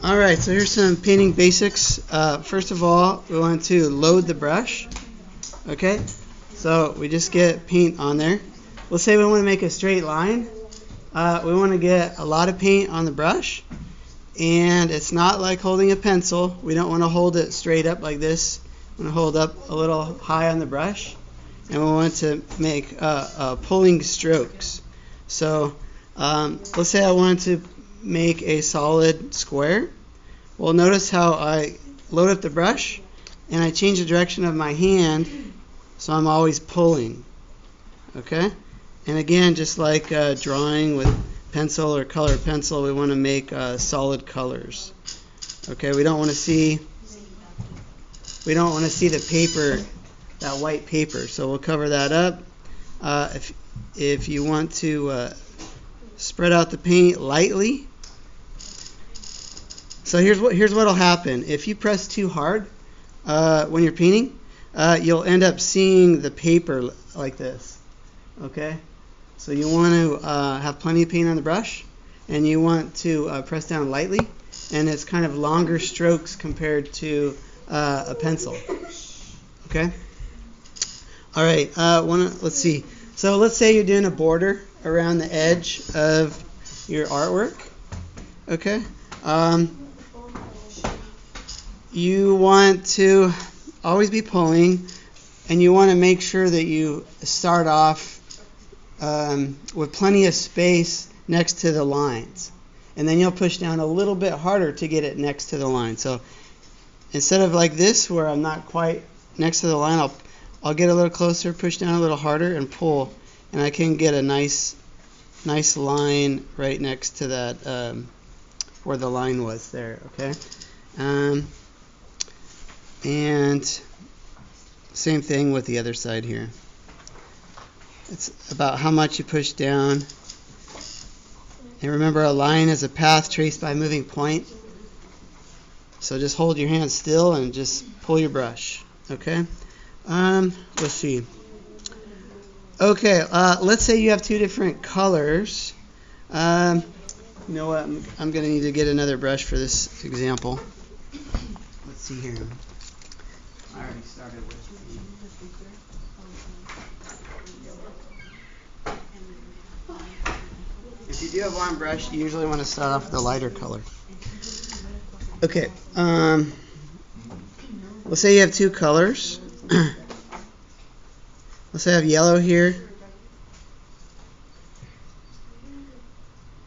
Alright, so here's some painting basics. First of all, we want to load the brush. Okay, so we just get paint on there. Let's say we want to make a straight line. We want to get a lot of paint on the brush, and it's not like holding a pencil. We don't want to hold it straight up like this. We want to hold up a little high on the brush, and we want to make pulling strokes. So let's say I want to make a solid square. Well, notice how I load up the brush and I change the direction of my hand, so I'm always pulling. Okay? And again, just like drawing with pencil or colored pencil, we want to make solid colors. Okay, we don't want to see the paper, that white paper. So we'll cover that up. If you want to spread out the paint lightly. So here's what'll happen. If you press too hard when you're painting, you'll end up seeing the paper like this. Okay? So you want to have plenty of paint on the brush, and you want to press down lightly, and it's kind of longer strokes compared to a pencil. Okay? All right. Let's see. So let's say you're doing a border around the edge of your artwork. Okay? You want to always be pulling, and you want to make sure that you start off with plenty of space next to the lines. And then you'll push down a little bit harder to get it next to the line. So instead of like this, where I'm not quite next to the line, I'll get a little closer, push down a little harder, and pull. And I can get a nice line right next to that where the line was there. Okay? And same thing with the other side here. It's about how much you push down. And remember, a line is a path traced by a moving point. So just hold your hand still and just pull your brush. Okay? Let's see. Okay, let's say you have two different colors. You know what? I'm going to need to get another brush for this example. Let's see here. I already started with If you do have one brush, you usually want to start off with a lighter color. Okay. Let's say you have two colors. Let's say I have yellow here.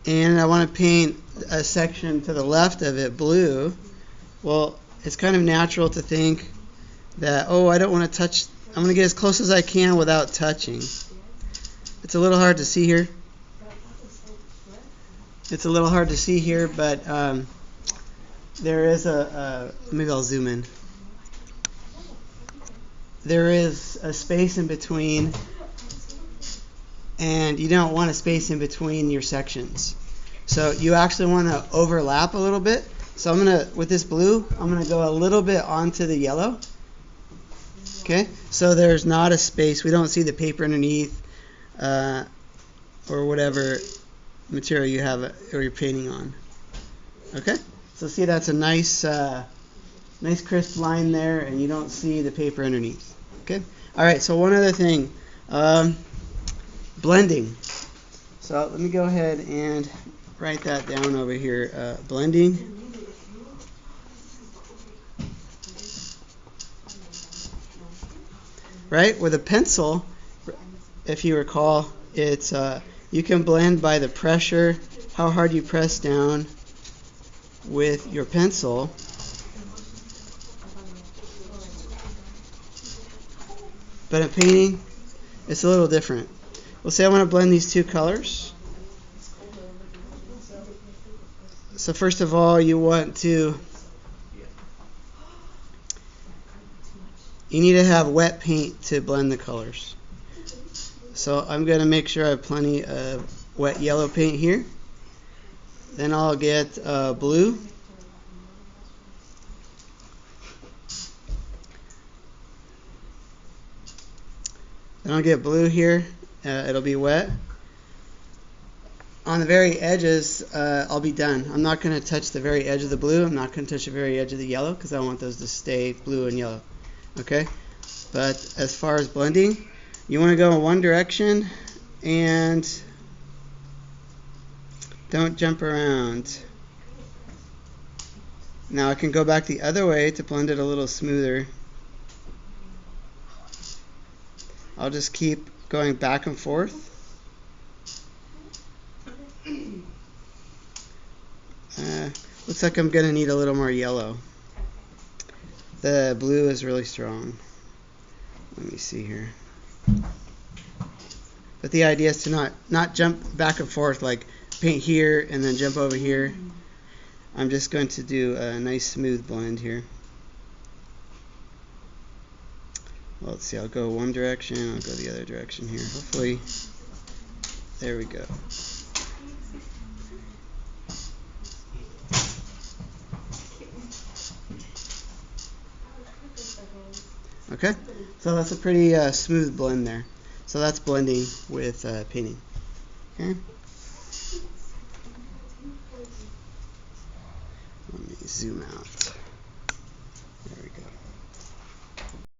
And I want to paint a section to the left of it blue. Well, it's kind of natural to think that, I don't want to touch. I'm going to get as close as I can without touching. It's a little hard to see here. But there is maybe I'll zoom in. There is a space in between, and you don't want a space in between your sections. So you actually want to overlap a little bit. So with this blue, I'm going to go a little bit onto the yellow. Okay, so there's not a space. We don't see the paper underneath or whatever material you have or you're painting on. Okay, so see, that's a nice crisp line there, and you don't see the paper underneath. Okay, all right. So one other thing, blending. So let me go ahead and write that down over here. Blending. Right, with a pencil, if you recall, it's you can blend by the pressure, how hard you press down with your pencil. But in painting, it's a little different. We'll say I want to blend these two colors. So first of all, you need to have wet paint to blend the colors. So I'm going to make sure I have plenty of wet yellow paint here. Then I'll get blue. Then I'll get blue here. It'll be wet. on the very edges, I'll be done. I'm not going to touch the very edge of the blue. I'm not going to touch the very edge of the yellow because I want those to stay blue and yellow. Okay? But as far as blending, you want to go in one direction and don't jump around. Now I can go back the other way to blend it a little smoother. I'll just keep going back and forth. Looks like I'm going to need a little more yellow. The blue is really strong. Let me see here. But the idea is to not jump back and forth, like paint here and then jump over here. I'm just going to do a nice smooth blend here. Well, let's see, I'll go one direction, I'll go the other direction here. Hopefully, there we go. Okay, so that's a pretty smooth blend there. So that's blending with painting. Okay. Let me zoom out.